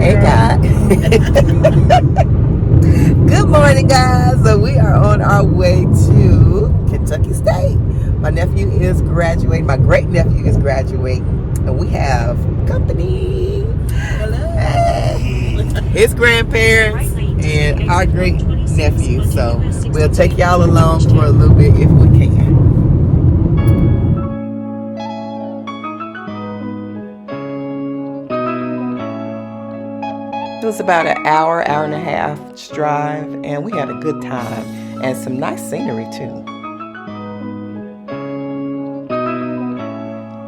Hey guys. Good morning, guys. So we are on our way to Kentucky State. My nephew is graduating. My great nephew is graduating, and we have company. Hello. Hey. His grandparents and our great nephew. So we'll take y'all along for a little bit if we can. It was about an hour and a half drive, and we had a good time and some nice scenery too.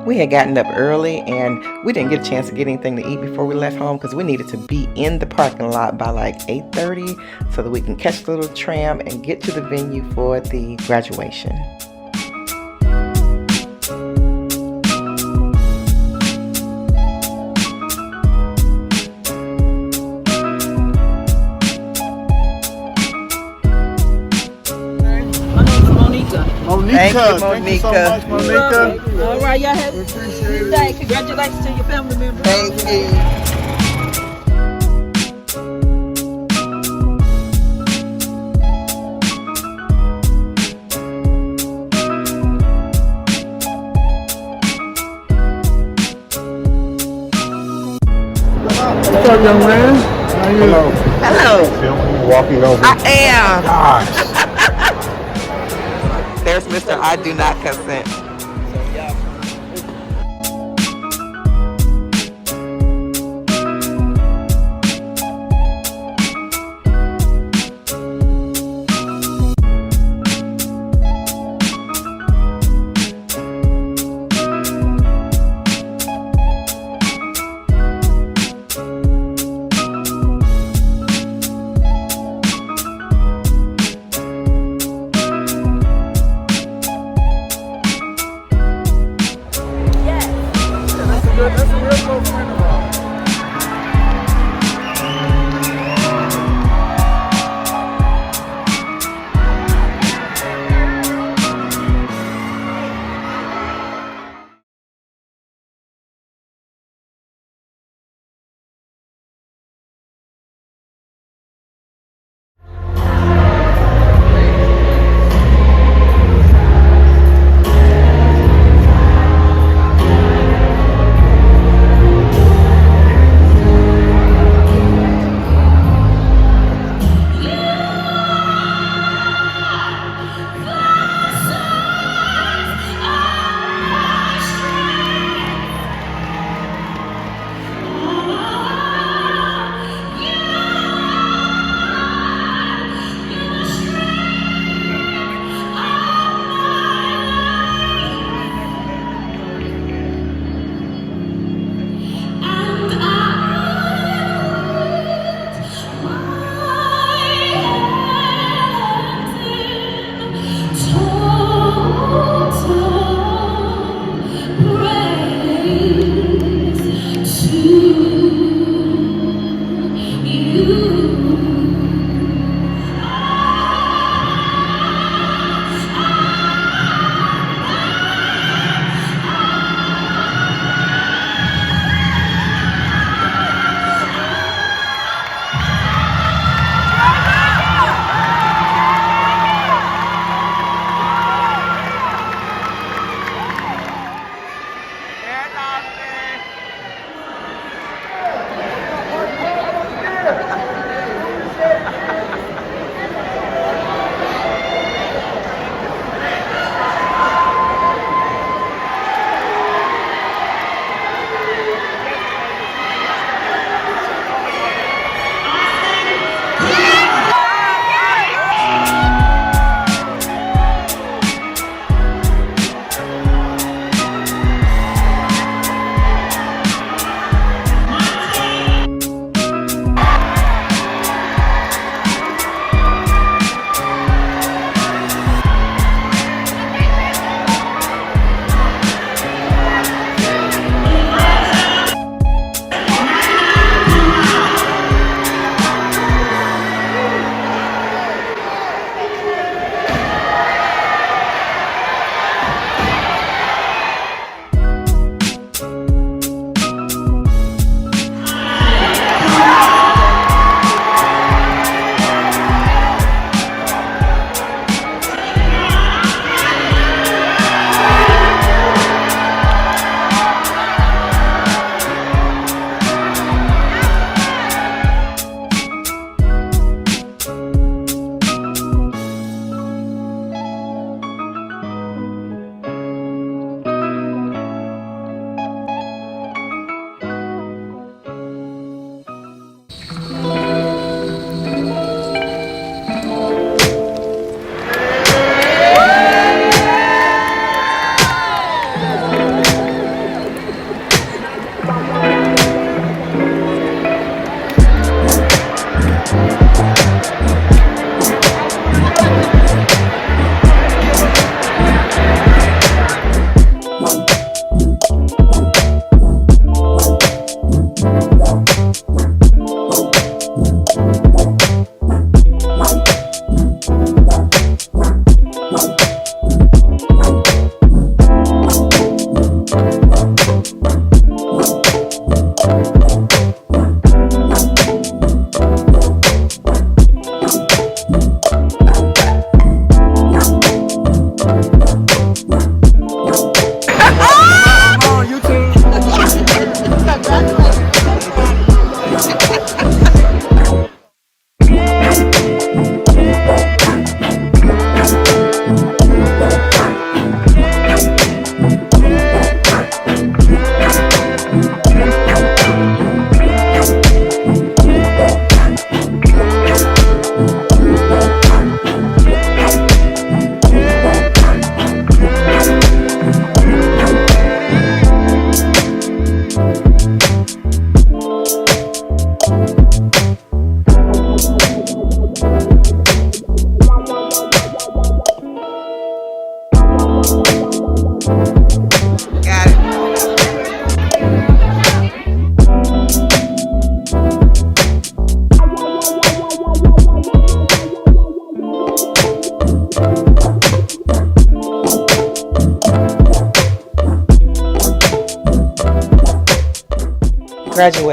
We had gotten up early and we didn't get a chance to get anything to eat before we left home because we needed to be in the parking lot by like 8:30 so that we can catch the little tram and get to the venue for the graduation. Thank you, Monica. Thank you so much, Monica. All right, y'all have a Appreciate good day. Congratulations to your family members. Thank you. What's up, young man? How you? Hello. Walking over. I am. Gosh. There's Mr. I do not consent.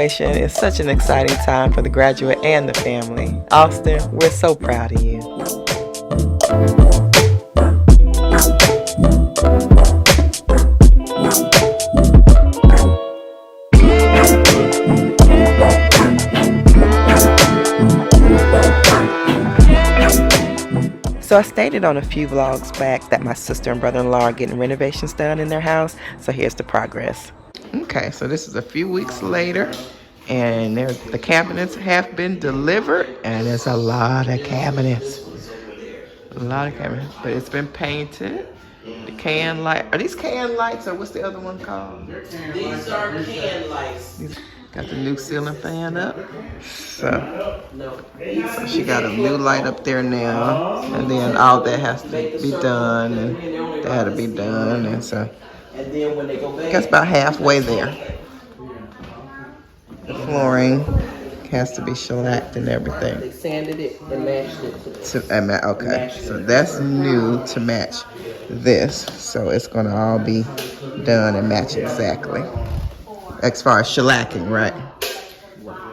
graduation is such an exciting time for the graduate and the family. Austin, we're so proud of you. So I stated on a few vlogs back that my sister and brother-in-law are getting renovations done in their house. So here's the progress. Okay, so this is a few weeks later, and the cabinets have been delivered, and there's a lot of cabinets. A lot of cabinets, but it's been painted. The can light, are these can lights or what's the other one called? These are can lights. Got the new ceiling fan up. So she got a new light up there now, and then all that has to be done, and that had to be done, and so I guess about halfway there. The flooring has to be shellacked and everything. They sanded it and matched it. Okay, so that's new to match this. So it's gonna all be done and match exactly. As far as shellacking, right?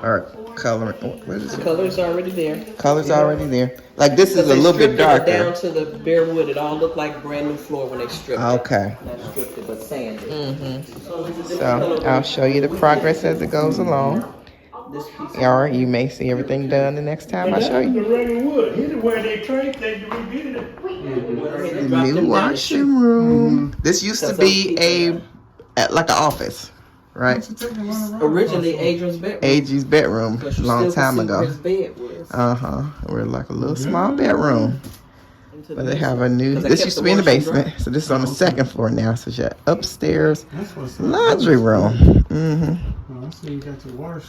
Or coloring. What is it? The color's already there. Color's already there. Like this is a little bit darker. Down to the bare wood, it all looked like brand new floor when they stripped it. Okay. Not stripped it, but sanded. So I'll show you the progress as it goes along. Or you may see everything done the next time I show you. The new washing room. This used to be like an office, right? Originally Adrian's bedroom. A long time ago. We're like a little small bedroom. But they have a new, this used to be in the basement, so this is on the second floor now. So you got upstairs laundry room.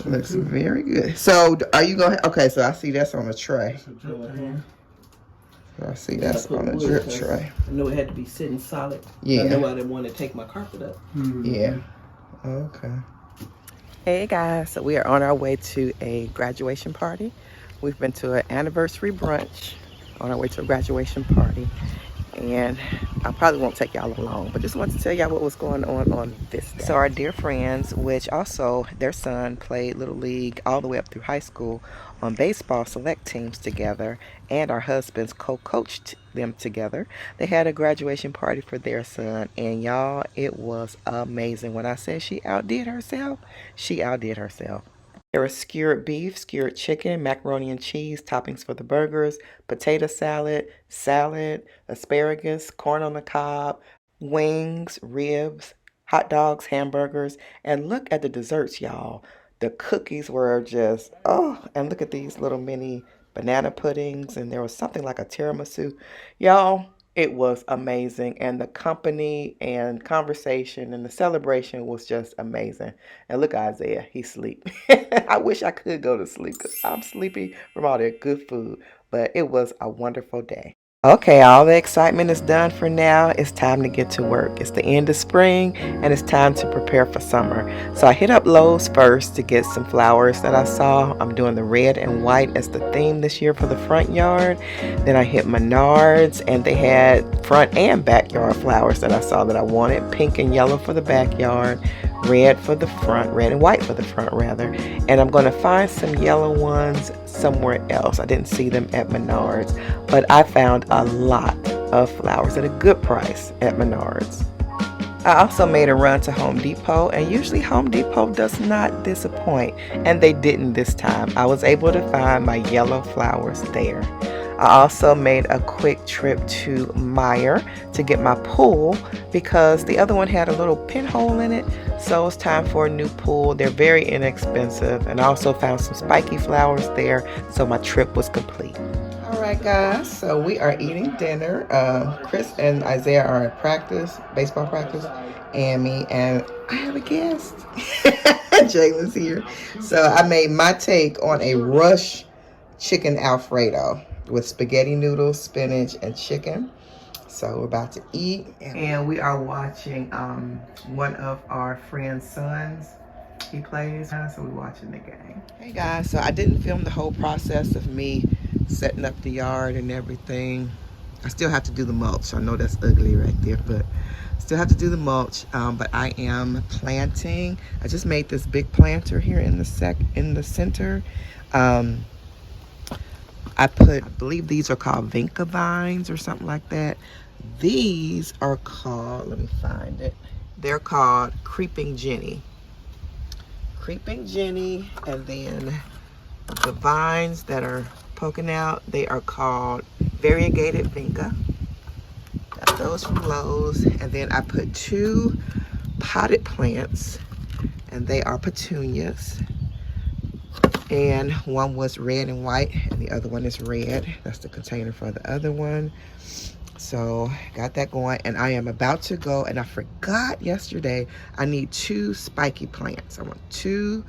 Looks very good. So are you going, okay, so I see that's on a tray. So I see that's on a drip tray. I knew it had to be sitting solid. Yeah. I know I didn't want to take my carpet up. Yeah. Okay. Hey guys, so we are on our way to a graduation party. We've been to an anniversary brunch on our way to a graduation party, and I probably won't take y'all along, but just wanted to tell y'all what was going on this day. So our dear friends, which also their son played Little League all the way up through high school on baseball select teams together, and our husbands co-coached them together. They had a graduation party for their son, and y'all, it was amazing. When I said she outdid herself, she outdid herself. There was skewered beef, skewered chicken, macaroni and cheese, toppings for the burgers, potato salad, asparagus, corn on the cob, wings, ribs, hot dogs, hamburgers, and look at the desserts, y'all. The cookies were just, oh, and look at these little mini banana puddings, and there was something like a tiramisu. Y'all, it was amazing, and the company and conversation and the celebration was just amazing. And look at Isaiah, he's asleep. I wish I could go to sleep because I'm sleepy from all that good food, but it was a wonderful day. Okay, all the excitement is done for now. It's time to get to work. It's the end of spring and it's time to prepare for summer. So I hit up Lowe's first to get some flowers that I saw. I'm doing the red and white as the theme this year for the front yard. Then I hit Menards, and they had front and backyard flowers that I saw that I wanted. Pink and yellow for the backyard, red for the front, red and white for the front rather. And I'm going to find some yellow ones somewhere else. I didn't see them at Menards, but I found a lot of flowers at a good price at Menards. I also made a run to Home Depot, and usually Home Depot does not disappoint, and they didn't this time. I was able to find my yellow flowers there. I also made a quick trip to Meijer to get my pool because the other one had a little pinhole in it, so it's time for a new pool. They're very inexpensive, and I also found some spiky flowers there, so my trip was complete. Alright guys, so we are eating dinner. Chris and Isaiah are at practice, baseball practice, and me, and I have a guest. Jalen's here. So I made my take on a rush chicken Alfredo with spaghetti noodles, spinach, and chicken. So we're about to eat, and we are watching one of our friend's sons. He plays, so we're watching the game. Hey guys, so I didn't film the whole process of me setting up the yard and everything. I still have to do the mulch. I know that's ugly right there, but still have to do the mulch. But I am planting. I just made this big planter here in the center. I believe these are called vinca vines or something like that. These are called, let me find it. They're called Creeping Jenny. Creeping Jenny, and then the vines that are poking out, they are called variegated vinca. Got those from Lowe's. And then I put 2 potted plants, and they are petunias. And one was red and white, and the other one is red. That's the container for the other one. So got that going, and I am about to go, and I forgot yesterday, I need 2 spiky plants. I want 2,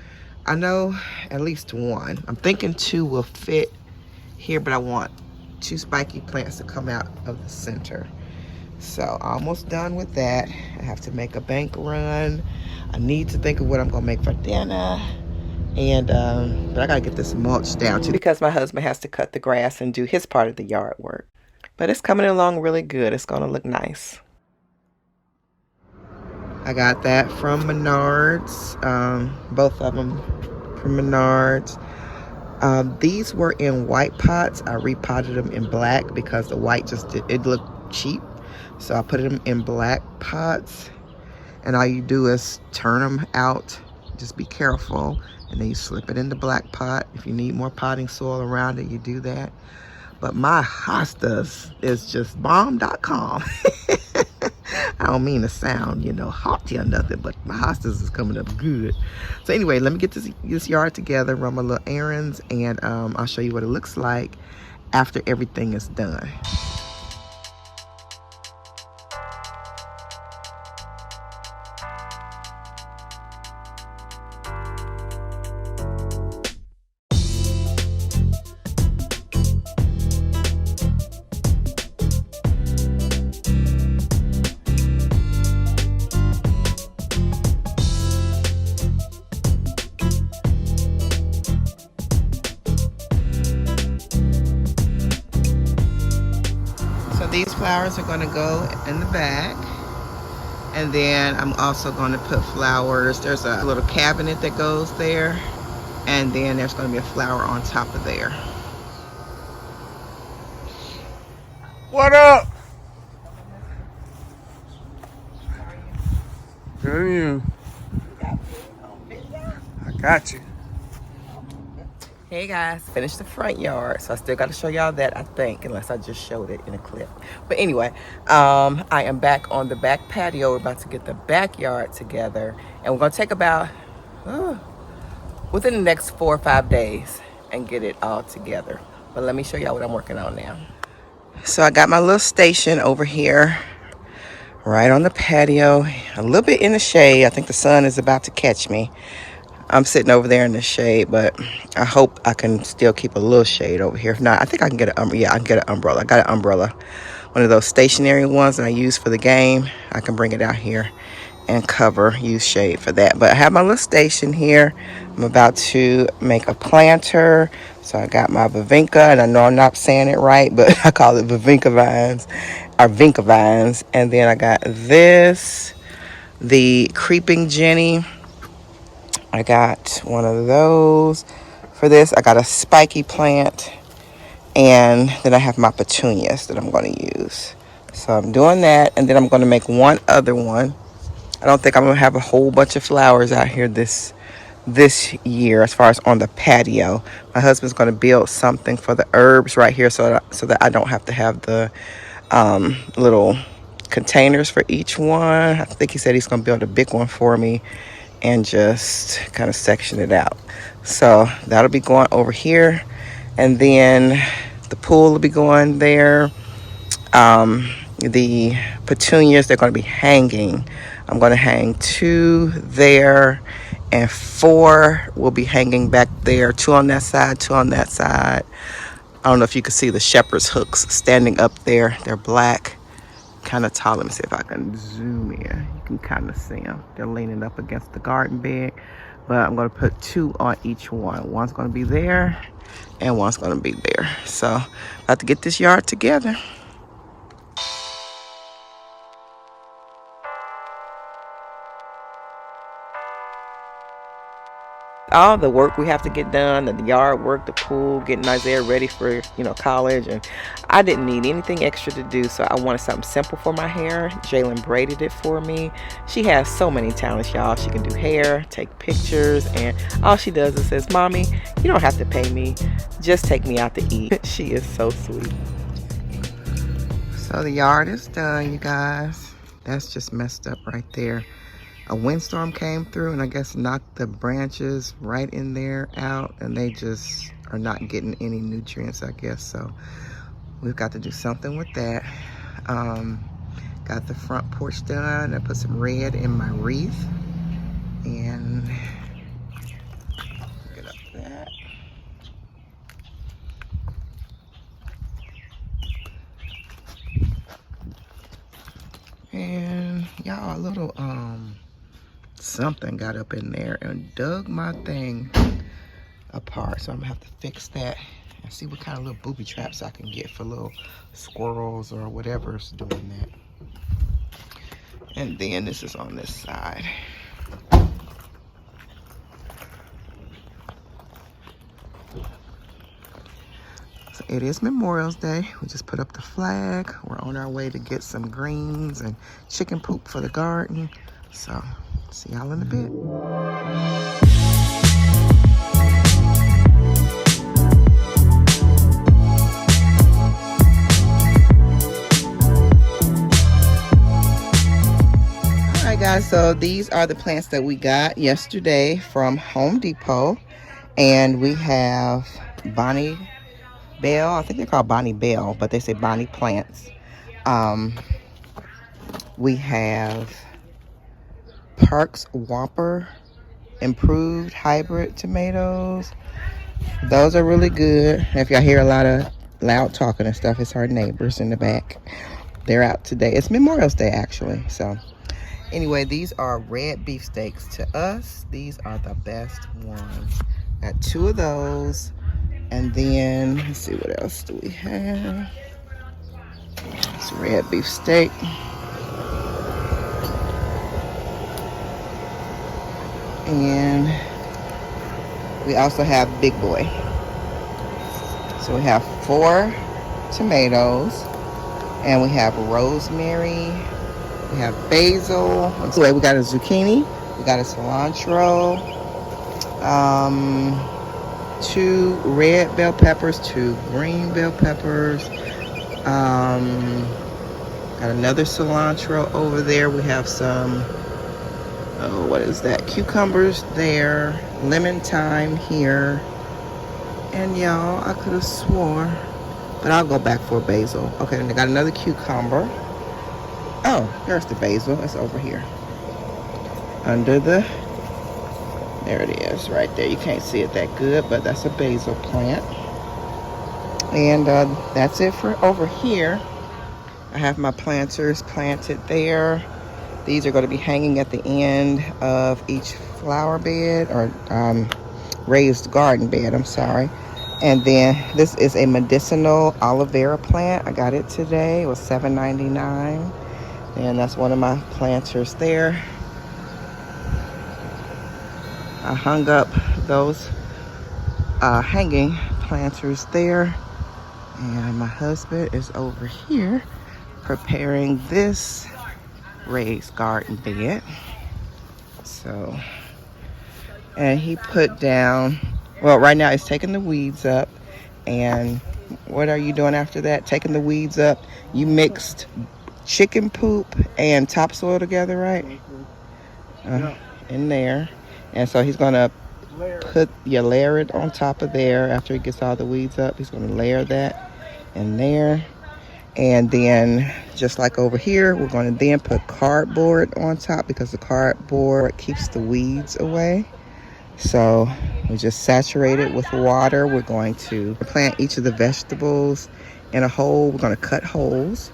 I know at least 1. I'm thinking 2 will fit here, but I want 2 spiky plants to come out of the center. So almost done with that. I have to make a bank run. I need to think of what I'm gonna make for dinner. And but I gotta get this mulch down too, because my husband has to cut the grass and do his part of the yard work. But it's coming along really good. It's gonna look nice. I got that from Menards, both of them from Menards. These were in white pots. I repotted them in black because the white it looked cheap. So I put them in black pots, and all you do is turn them out. Just be careful, and then you slip it in the black pot. If you need more potting soil around it, you do that. But my hostas is just bomb.com. I don't mean to sound, haughty or nothing, but my hostas is coming up good. So anyway, let me get this yard together, run my little errands, and I'll show you what it looks like after everything is done. These flowers are going to go in the back, and then I'm also going to put flowers. There's a little cabinet that goes there, and then there's going to be a flower on top of there. What up? Good to you. I got you. Hey guys, finished the front yard, so I still got to show y'all that, I think, unless I just showed it in a clip. But anyway, I am back on the back patio. We're about to get the backyard together, and we're going to take about within the next 4 or 5 days and get it all together. But let me show y'all what I'm working on now. So I got my little station over here right on the patio, a little bit in the shade. I think the sun is about to catch me. I'm sitting over there in the shade, but I hope I can still keep a little shade over here. If not, I think I can get an I can get an umbrella. I got an umbrella, one of those stationary ones that I use for the game. I can bring it out here and use shade for that. But I have my little station here. I'm about to make a planter. So I got my Vavinka, and I know I'm not saying it right, but I call it Vavinka vines, or Vinca vines. And then I got this, the Creeping Jenny. I got one of those for this. I got a spiky plant, and then I have my petunias that I'm going to use. So I'm doing that, and then I'm going to make one other one. I don't think I'm going to have a whole bunch of flowers out here this year as far as on the patio. My husband's going to build something for the herbs right here so that I don't have to have the little containers for each one. I think he said he's going to build a big one for me and just kind of section it out. So that'll be going over here, and then the pool will be going there. The petunias, they're going to be hanging. I'm going to hang 2 there, and 4 will be hanging back there. 2 on that side, 2 on that side. I don't know if you can see the shepherd's hooks standing up there. They're black, kind of tall. Let me see if I can zoom in. You can kind of see them. They're leaning up against the garden bed. But I'm going to put 2 on each one. One's going to be there, and one's going to be there. So, about to get this yard together. all the work we have to get done, the yard work, the pool, getting Isaiah ready for, college. And I didn't need anything extra to do, so I wanted something simple for my hair. Jalen braided it for me. She has so many talents, y'all. She can do hair, take pictures, and all she does is says, "Mommy, you don't have to pay me. Just take me out to eat." She is so sweet. So the yard is done, you guys. That's just messed up right there. A windstorm came through and I guess knocked the branches right in there out, and they just are not getting any nutrients, I guess. So we've got to do something with that. Got the front porch done. I put some red in my wreath, and get up that. And y'all, a little something got up in there and dug my thing apart, so I'm gonna have to fix that and see what kind of little booby traps I can get for little squirrels or whatever's doing that. And then this is on this side. So it is Memorial Day. We just put up the flag. We're on our way to get some greens and chicken poop for the garden. So see y'all in a bit. Alright guys, so these are the plants that we got yesterday from Home Depot. And we have Bonnie Bell. I think they're called Bonnie Bell, but they say Bonnie plants. We have Parks Whopper improved hybrid tomatoes. Those are really good. If y'all hear a lot of loud talking and stuff, it's our neighbors in the back. They're out today. It's Memorial Day actually. So anyway, these are red beefsteaks to us. These are the best ones. Got 2 of those. And then let's see, what else do we have? It's red beefsteak. And we also have Big Boy. So we have 4 tomatoes, and we have rosemary, we have basil. Anyway, we got a zucchini, we got a cilantro, 2 red bell peppers, 2 green bell peppers, got another cilantro over there. We have some, oh, what is that? Cucumbers there, lemon thyme here. And y'all, I could have swore, but I'll go back for basil. Okay, and I got another cucumber. Oh, there's the basil. It's over here. Under the, there it is, right there. You can't see it that good, but that's a basil plant. And that's it for over here. I have my planters planted there. These are going to be hanging at the end of each flower bed, or raised garden bed, I'm sorry. And then this is a medicinal aloe vera plant. I got it today. It was $7.99. And that's one of my planters there. I hung up those hanging planters there. And my husband is over here preparing this raised garden bed. So, and he put down, well, right now he's taking the weeds up. And what are you doing after that? Taking the weeds up. You mixed chicken poop and topsoil together, right? In there. And so he's gonna layer it on top of there. After he gets all the weeds up, he's gonna layer that in there. And then just like over here, we're going to then put cardboard on top, because the cardboard keeps the weeds away. So we just saturate it with water. We're going to plant each of the vegetables in a hole. We're going to cut holes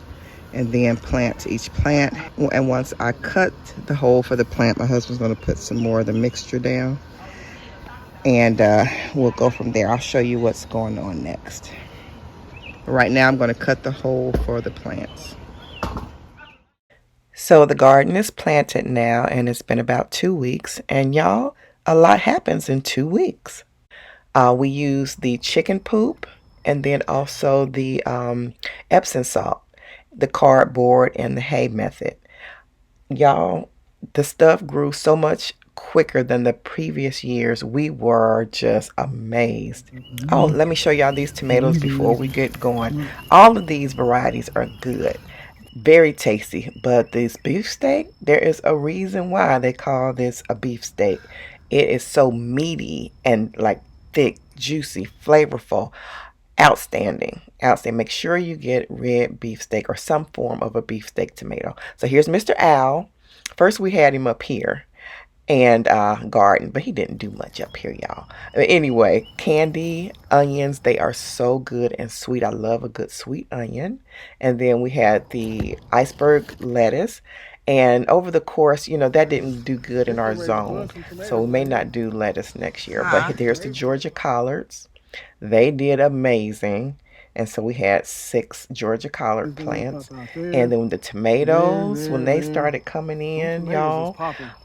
and then plant each plant. And once I cut the hole for the plant, my husband's going to put some more of the mixture down. And we'll go from there. I'll show you what's going on next. Right now I'm going to cut the hole for the plants. So the garden is planted now, and it's been about 2 weeks. And y'all, a lot happens in 2 weeks. We use the chicken poop and then also the Epsom salt, the cardboard, and the hay method. Y'all, the stuff grew so much quicker than the previous years. We were just amazed. Oh, let me show y'all these tomatoes before we get going. All of these varieties are good, very tasty, but this beefsteak, there is a reason why they call this a beefsteak. It is so meaty and like thick, juicy, flavorful. Outstanding. Outstanding. Make sure you get red beefsteak or some form of a beefsteak tomato. So here's Mr. Al. First we had him up here and garden, but he didn't do much up here, y'all. Anyway, candy onions, they are so good and sweet. I love a good sweet onion. And then we had the iceberg lettuce. And over the course, that didn't do good in our zone. So we may not do lettuce next year. But there's the Georgia collards. They did amazing. And so we had 6 Georgia collard plants. And then the tomatoes, when they started coming in, y'all,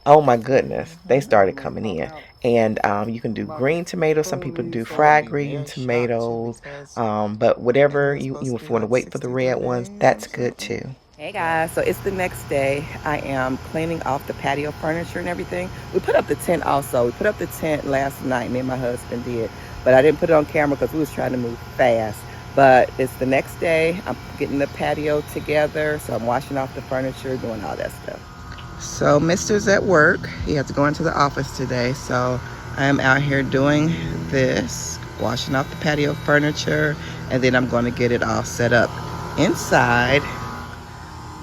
oh my goodness, they started coming in. And you can do green tomatoes. Some people do fried green tomatoes. But whatever, if you want to wait for the red ones, that's good too. Hey guys, so it's the next day. I am cleaning off the patio furniture and everything. We put up the tent also. We put up the tent last night, me and my husband did. But I didn't put it on camera because we was trying to move fast. But it's the next day. I'm getting the patio together. So I'm washing off the furniture, doing all that stuff. So Mister's at work. He has to go into the office today. So I am out here doing this, washing off the patio furniture. And then I'm going to get it all set up inside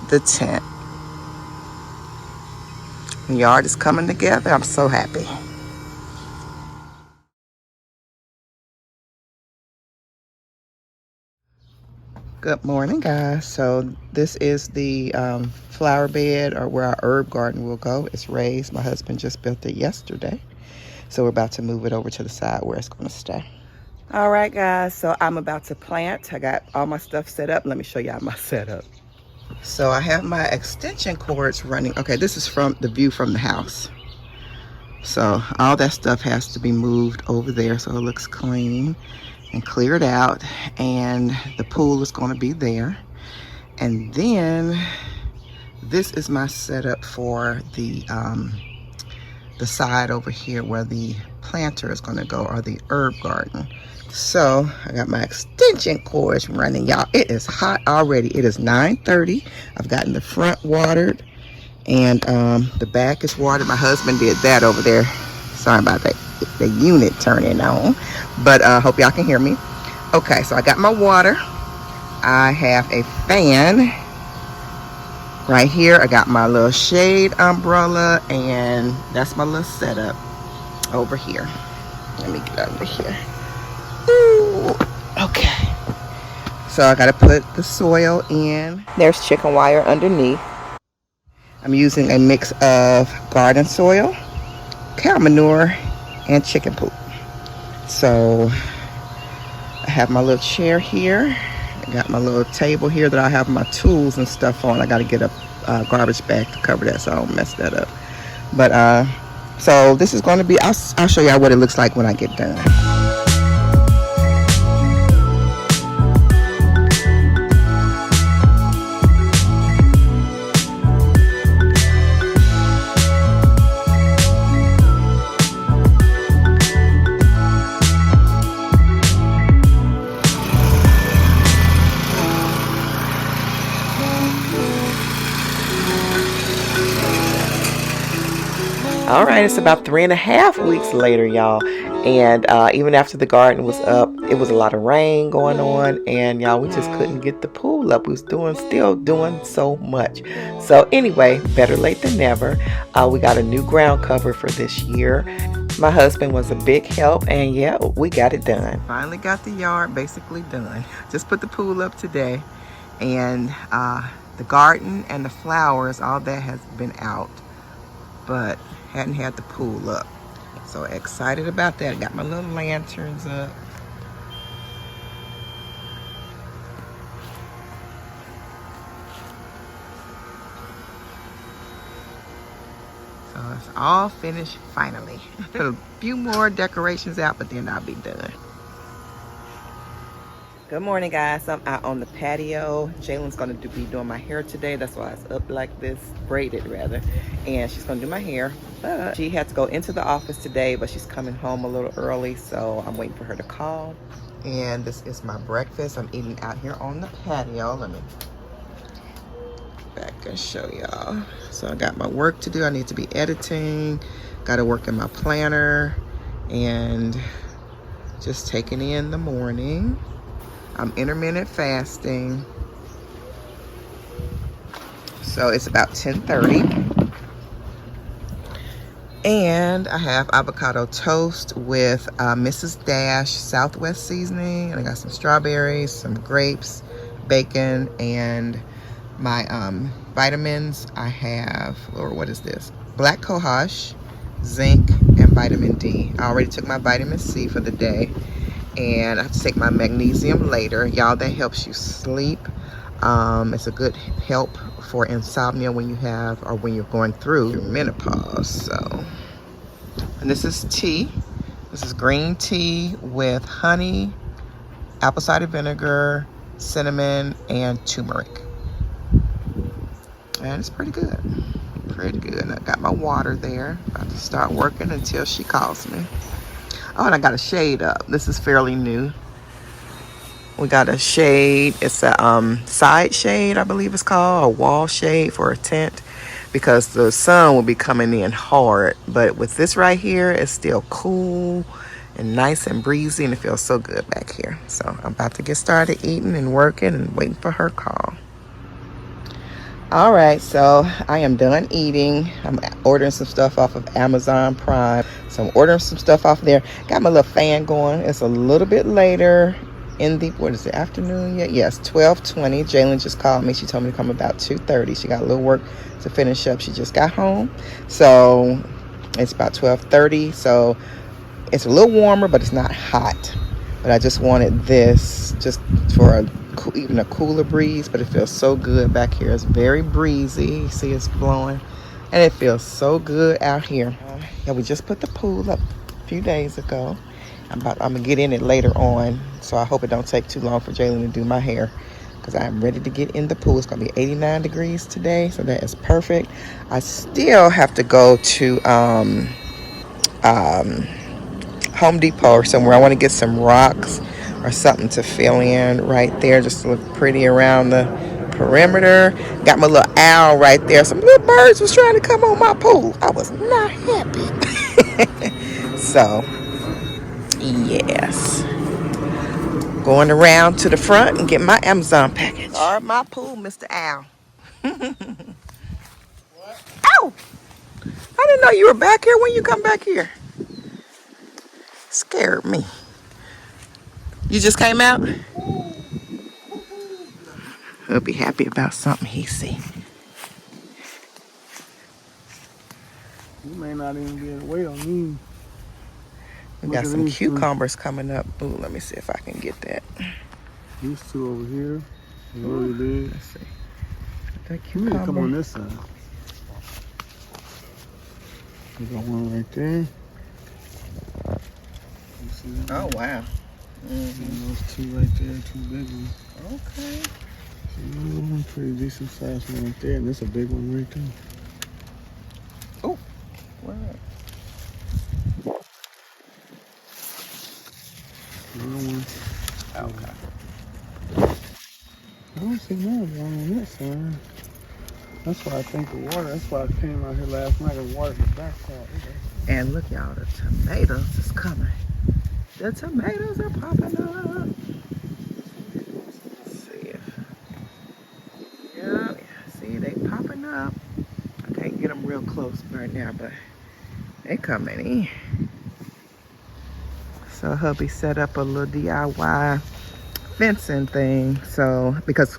the tent. The yard is coming together. I'm so happy. Good morning, guys. So this is the flower bed, or where our herb garden will go. It's raised. My husband just built it yesterday. So we're about to move it over to the side where it's going to stay. All right, guys. So I'm about to plant. I got all my stuff set up. Let me show y'all my setup. So I have my extension cords running. Okay, this is from the view from the house. So all that stuff has to be moved over there so it looks clean and cleared out. And the pool is going to be there. And then this is my setup for the side over here where the planter is going to go, or the herb garden. So I got my extension cords running, y'all. It is hot already. It is 9:30. I've gotten the front watered and the back is watered. My husband did that over there. Sorry about that, the unit turning on, but hope y'all can hear me. Okay, so I got my water. I have a fan right here. I got my little shade umbrella, and that's my little setup over here. Let me get over here. Ooh, okay. So I gotta put the soil in. There's chicken wire underneath. I'm using a mix of garden soil, cow manure, and chicken poop. So I have my little chair here. I got my little table here that I have my tools and stuff on. I gotta get a garbage bag to cover that so I don't mess that up. But so this is going to be, I'll show y'all what it looks like when I get done. All right, it's about 3.5 weeks later, y'all. And even after the garden was up, it was a lot of rain going on. And y'all, we just couldn't get the pool up. We was still doing so much. So anyway, better late than never. We got a new ground cover for this year. My husband was a big help, and yeah, we got it done. Finally got the yard basically done. Just put the pool up today. And the garden and the flowers, all that has been out. But hadn't had the pool up. So excited about that. Got my little lanterns up. So it's all finished finally. Put a few more decorations out, but then I'll be done. Good morning, guys. I'm out on the patio. Jalen's gonna be doing my hair today. That's why it's up like this, braided rather. And she's gonna do my hair. But she had to go into the office today, but she's coming home a little early, so I'm waiting for her to call. And this is my breakfast. I'm eating out here on the patio. Let me back and show y'all. So I got my work to do. I need to be editing. Got to work in my planner and just taking in the morning. I'm intermittent fasting. So it's about 10:30. And I have avocado toast with Mrs. Dash Southwest seasoning. And I got some strawberries, some grapes, bacon, and my vitamins. I have, or what is this? Black cohosh, zinc, and vitamin D. I already took my vitamin C for the day. And I have to take my magnesium later. Y'all, that helps you sleep. It's a good help for insomnia when you have, or when you're going through menopause. So, and this is tea. This is green tea with honey, apple cider vinegar, cinnamon, and turmeric. And it's pretty good. Pretty good. And I got my water there. About to start working until she calls me. Oh, and I got a shade up. This is fairly new. We got a shade. It's a side shade, I believe it's called, a wall shade for a tent, because the sun will be coming in hard. But with this right here, it's still cool and nice and breezy, and it feels so good back here. So I'm about to get started eating and working and waiting for her call. All right, so I am done eating. I'm ordering some stuff off of Amazon Prime. So I'm ordering some stuff off there. Got my little fan going. It's a little bit later in the, what is it, afternoon yet? Yes, 12:20. Jalen just called me. She told me to come about 2:30. She got a little work to finish up. She just got home. So it's about 12:30. So it's a little warmer, but it's not hot. But I just wanted this just for even a cooler breeze, but it feels so good back here. It's very breezy. You see it's blowing, and it feels so good out here. Yeah, we just put the pool up a few days ago. I'm gonna get in it later on, so I hope it don't take too long for Jalen to do my hair, because I'm ready to get in the pool. It's gonna be 89 degrees today, so that is perfect. I still have to go to Home Depot or somewhere. I want to get some rocks or something to fill in right there, just to look pretty around the perimeter. Got my little owl right there. Some little birds was trying to come on my pool. I was not happy. So, yes. Going around to the front and get my Amazon package. Or my pool, Mr. Owl. Ow! I didn't know you were back here. When you come back here? Scared me. You just came out? He'll be happy about something he see. You may not even be able to wait on me. We got some cucumbers coming up. Ooh, let me see if I can get that. These two over here. Really big. Let's see. That You need to come cucumber. on this side. We got one right there. You see that? Oh, wow. And those two right there, two big ones. Okay. See, one pretty decent sized one right there, and there's a big one right there. Oh, wow. Another one. Okay. I don't see none on that side. That's why I think the water. That's why I came out here last night and watered the backside. And look, y'all, the tomatoes is coming. The tomatoes are popping up. Let's see if, yeah, see, they popping up. I can't get them real close right now, but they coming in. So hubby set up a little DIY fencing thing. So, because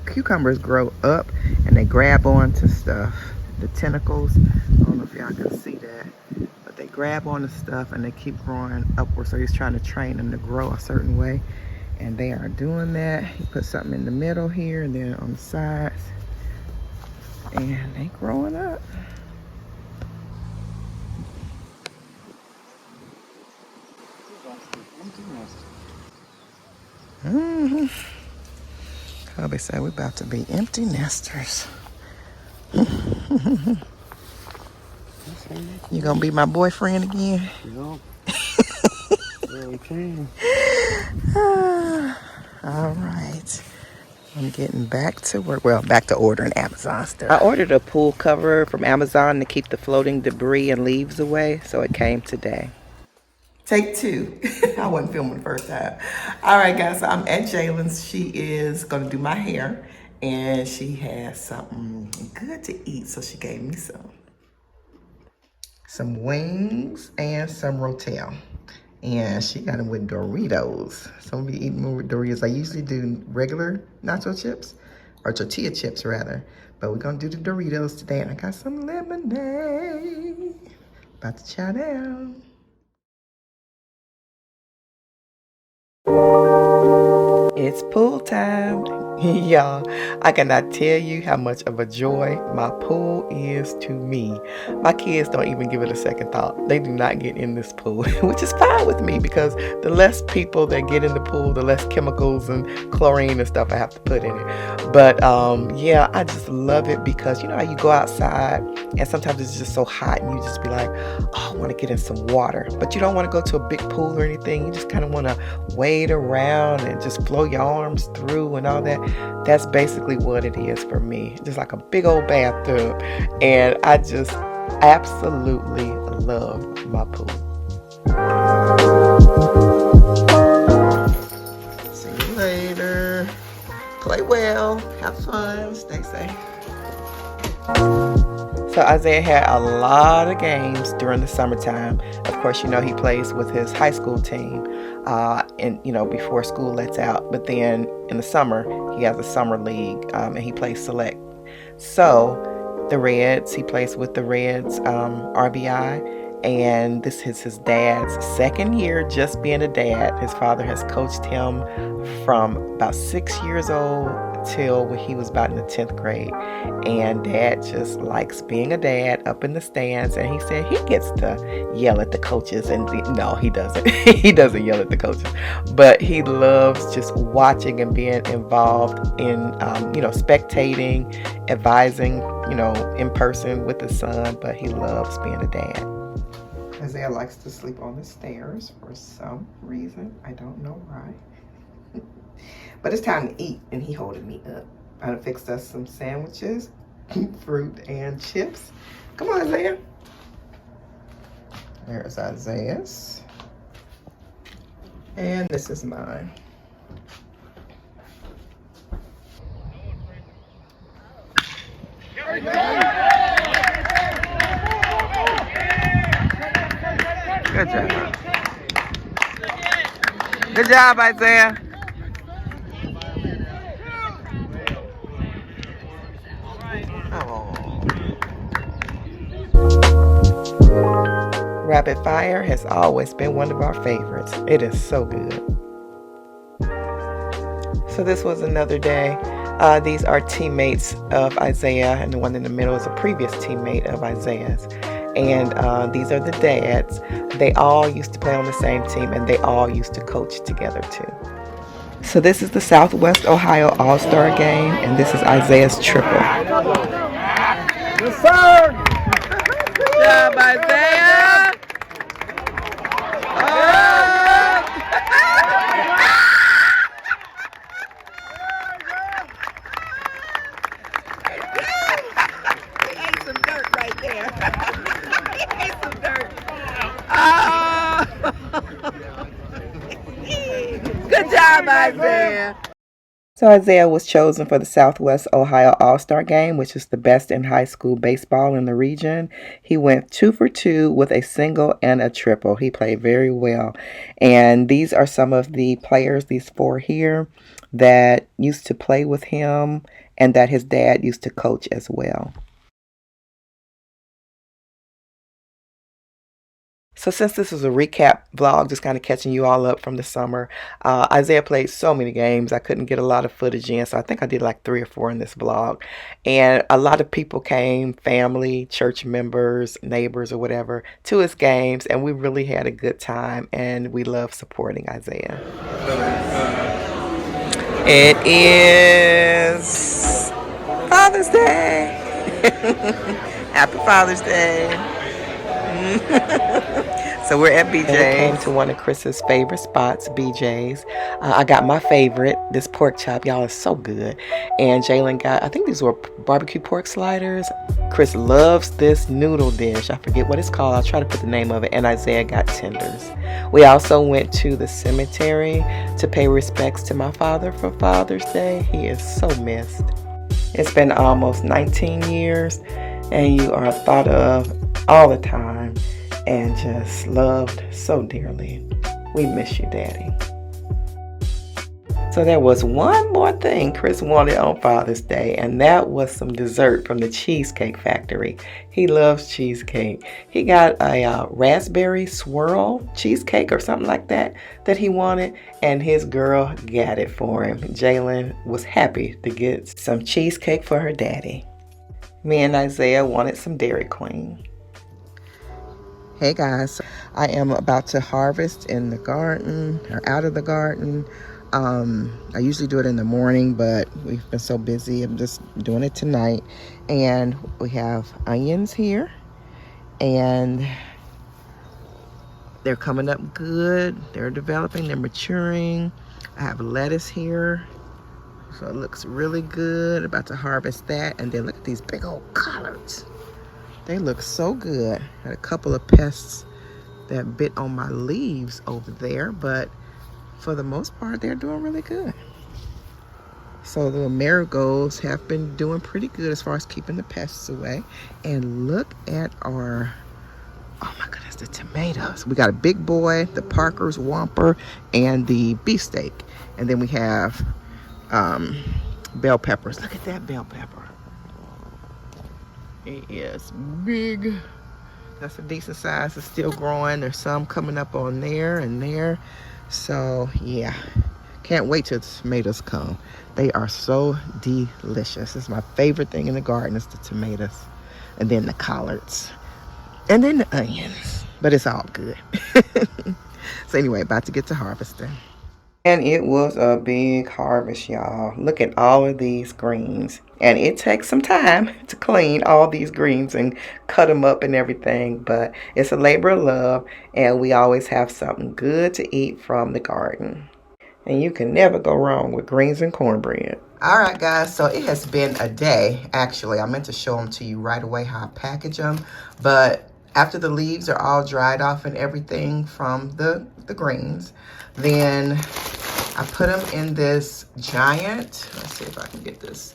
cucumbers grow up and they grab onto stuff, the tentacles, I don't know if y'all can see that, but they grab onto stuff and they keep growing upward. So he's trying to train them to grow a certain way, and they are doing that. He put something in the middle here and then on the sides, and they growing up. Mm-hmm. Hubby said we're about to be empty nesters. You gonna be my boyfriend again? No. Really can. All right. I'm getting back to work. Well, back to ordering Amazon stuff. I ordered a pool cover from Amazon to keep the floating debris and leaves away, so it came today. Take two. I wasn't filming the first time. All right, guys, so I'm at Jalen's. She is gonna do my hair, and she has something good to eat, so she gave me some wings and some rotel. And she got them with Doritos. So I'm gonna be eating more with Doritos. I usually do regular nacho chips, or tortilla chips rather. But we're gonna do the Doritos today. And I got some lemonade. About to chow down. It's pool time. Y'all, I cannot tell you how much of a joy my pool is to me. My kids don't even give it a second thought. They do not get in this pool, which is fine with me because the less people that get in the pool, the less chemicals and chlorine and stuff I have to put in it. But yeah, I just love it because you know how you go outside and sometimes it's just so hot and you just be like, oh, I want to get in some water. But you don't want to go to a big pool or anything. You just kind of want to wade around and just flow your arms through and all that. That's basically what it is for me. Just like a big old bathtub. And I just absolutely love my pool. See you later. Play well. Have fun. Stay safe. So Isaiah had a lot of games during the summertime. Of course, you know, he plays with his high school team and, you know, before school lets out. But then in the summer, he has a summer league and he plays select. So the Reds, he plays with the Reds RBI. And this is his dad's second year just being a dad. His father has coached him from about 6 years old till when he was about in the 10th grade. And dad just likes being a dad up in the stands. And he said he gets to yell at the coaches. And no, he doesn't. He doesn't yell at the coaches. But he loves just watching and being involved in, you know, spectating, advising, you know, in person with his son. But he loves being a dad. Isaiah likes to sleep on the stairs for some reason. I don't know why. But it's time to eat, and he holding me up. I done fixed us some sandwiches, fruit and chips. Come on, Isaiah. There's Isaiah's. And this is mine. Good job. Good job, Isaiah. Rapid Fire has always been one of our favorites. It is so good. So this was another day. These are teammates of Isaiah, and the one in the middle is a previous teammate of Isaiah's. And these are the dads. They all used to play on the same team, and they all used to coach together too. So this is the Southwest Ohio All-Star Game, and this is Isaiah's triple. Yes, sir! Good job, Isaiah! Good job, Isaiah. So Isaiah was chosen for the Southwest Ohio All-Star Game, which is the best in high school baseball in the region. He went 2 for 2 with a single and a triple. He played very well. And these are some of the players, these 4 here, that used to play with him and that his dad used to coach as well. So since this is a recap vlog, just kind of catching you all up from the summer, Isaiah played so many games. I couldn't get a lot of footage in, so I think I did like 3 or 4 in this vlog. And a lot of people came, family, church members, neighbors, or whatever, to his games, and we really had a good time, and we love supporting Isaiah. It is Father's Day. Happy Father's Day. So we're at BJ's. And we came to one of Chris's favorite spots, BJ's. I got my favorite, this pork chop. Y'all, is so good. And Jalen got, I think these were barbecue pork sliders. Chris loves this noodle dish. I forget what it's called. I'll try to put the name of it. And Isaiah got tenders. We also went to the cemetery to pay respects to my father for Father's Day. He is so missed. It's been almost 19 years, and you are thought of all the time and just loved so dearly. We miss you, Daddy. So there was one more thing Chris wanted on Father's Day, and that was some dessert from the Cheesecake Factory. He loves cheesecake. He got a raspberry swirl cheesecake or something like that he wanted, and his girl got it for him. Jalen was happy to get some cheesecake for her daddy. Me and Isaiah wanted some Dairy Queen. Hey guys, I am about to harvest in the garden, or out of the garden. I usually do it in the morning, but we've been so busy, I'm just doing it tonight. And we have onions here, and they're coming up good. They're developing, they're maturing. I have lettuce here, so it looks really good. About to harvest that. And then look at these big old collards. They look so good. Had a couple of pests that bit on my leaves over there, but for the most part, they're doing really good. So the marigolds have been doing pretty good as far as keeping the pests away. And look at our, oh my goodness, the tomatoes. We got a big boy, the Parker's Whopper, and the beefsteak. And then we have bell peppers. Look at that bell pepper. It is big. That's a decent size. It's still growing. There's some coming up on there and there. So yeah, can't wait till the tomatoes come. They are so delicious. It's my favorite thing in the garden is the tomatoes, and then the collards, and then the onions. But it's all good. So anyway, about to get to harvesting. And it was a big harvest, y'all. Look at all of these greens. And it takes some time to clean all these greens and cut them up and everything. But it's a labor of love. And we always have something good to eat from the garden. And you can never go wrong with greens and cornbread. All right, guys. So it has been a day. Actually, I meant to show them to you right away how I package them. But after the leaves are all dried off and everything from the greens, then I put them in this giant, let's see if I can get this,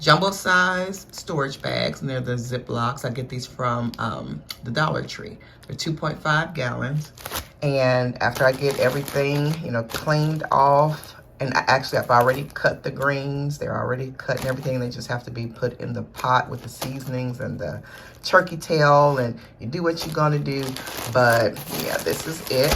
jumbo size storage bags, and they're the Ziplocs. I get these from the Dollar Tree. They're 2.5 gallons. And after I get everything, cleaned off, and I've already cut the greens. They're already cut and everything. They just have to be put in the pot with the seasonings and the turkey tail, and you do what you're gonna do. But yeah, this is it.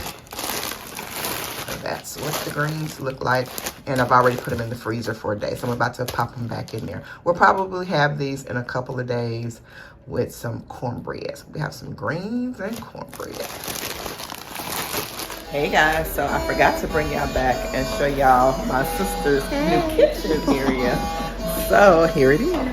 So that's what the greens look like. And I've already put them in the freezer for a day. So I'm about to pop them back in there. We'll probably have these in a couple of days with some cornbread. So we have some greens and cornbread. Hey guys, so I forgot to bring y'all back and show y'all my sister's new kitchen area. So here it is.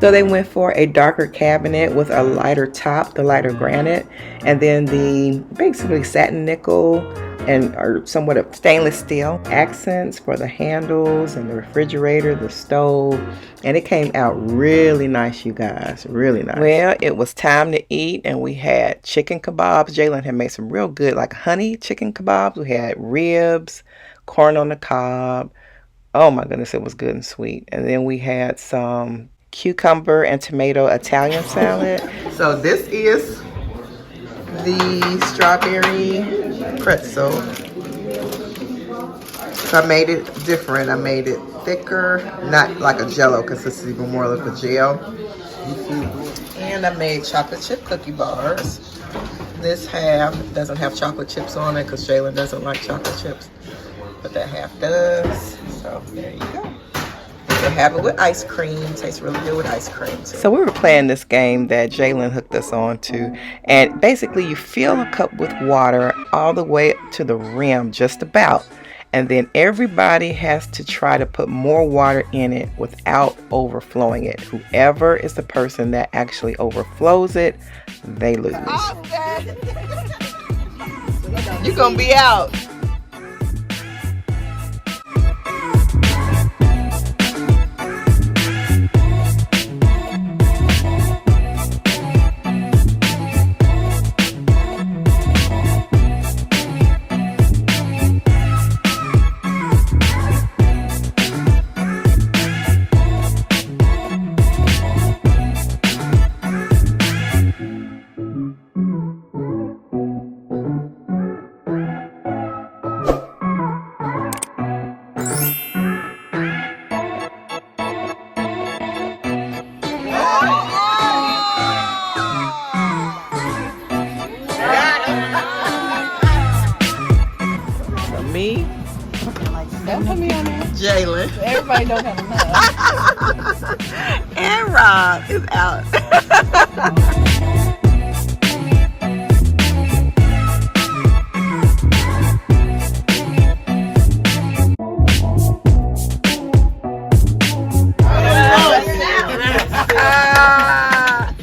So they went for a darker cabinet with a lighter top, the lighter granite, and then the basically satin nickel or somewhat of stainless steel accents for the handles and the refrigerator, the stove, and it came out really nice, you guys, really nice. Well, it was time to eat, and we had chicken kebabs. Jalen had made some real good, like honey chicken kebabs. We had ribs, corn on the cob. Oh my goodness, it was good and sweet. And then we had some cucumber and tomato Italian salad. So this is the strawberry pretzel. So I made it different. I made it thicker, not like a jello, because this is even more like a gel. And I made chocolate chip cookie bars. This half doesn't have chocolate chips on it because Jalen doesn't like chocolate chips, but that half does. So there you go. They have it with ice cream. Tastes really good with ice cream too. So we were playing this game that Jalen hooked us on to, and basically you fill a cup with water all the way to the rim, just about, And then everybody has to try to put more water in it without overflowing it. Whoever is the person that actually overflows it, they lose. You're gonna be out. Me, Don't put me on there. Jalen, Everybody don't have enough. and Rob is out.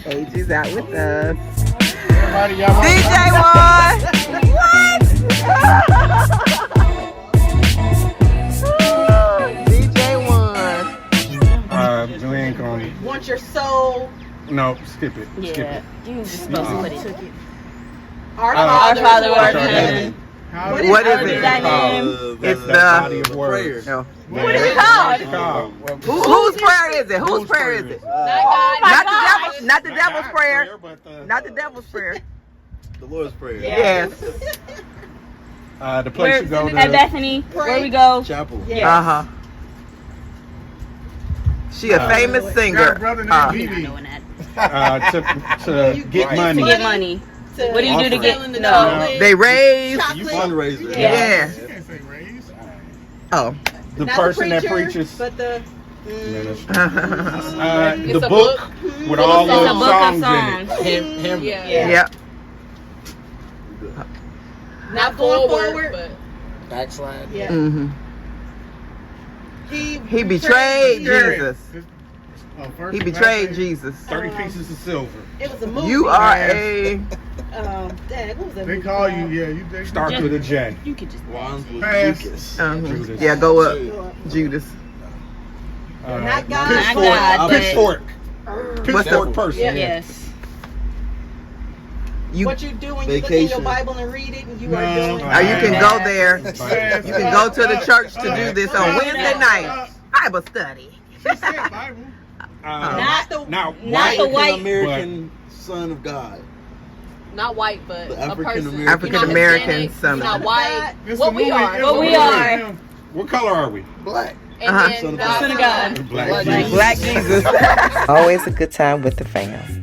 AG's out with us. DJ won. What? DJ won. We ain't gonna. Want your soul. No, skip it. Skip it. You was supposed to put it. Our Our Father who art in Sorry. heaven. What is Hallowed be it? thy name. It's the body of words. No. What is it called? Whose prayer is it? Whose prayer is it? Not the devil's. Not the devil's prayer. Not the devil's prayer. The Lord's Prayer. Yes. The place you go to. At Bethany, where we go. Chapel. Uh huh. She a famous singer. Brother Uh, named Knowing that. to get money. To get money. What do you do to get Offering. no? They raise. You fundraiser. Yeah. You can't say raise. Oh. The Not person the that preacher, preaches. but the Minister. It's The a book with all It's a those book of songs songs. in it. Yep. not going forward. Backslide. Yeah. Mm-hmm. He betrayed Scary. Jesus. First He and betrayed last Jesus. 30 pieces of silver. It was a movie. You are a. Dad, what was that They movie call called? you, Starts with a J. You could just Wands with Pass. Judas. Judas. Yeah, go up, Judas. Not God. Not God, but- Pitchfork. What's the- Pitchfork person. Yeah. Yes. You, What you do when you look in Vacation. your Bible and read it, and you are No. doing. you can go there. Pass. You can go to the church to do this on Wednesday night. Bible study. She said Bible. Not the Now, Not the white. American Son of God. Not white, but The a African person. American. African American You're son. not white. It's What a we movie. are. It's What a we movie. are. What color are we? Black. And Uh-huh. then Son of God. Son of God. Black. Black Jesus. Always a good time with the fam.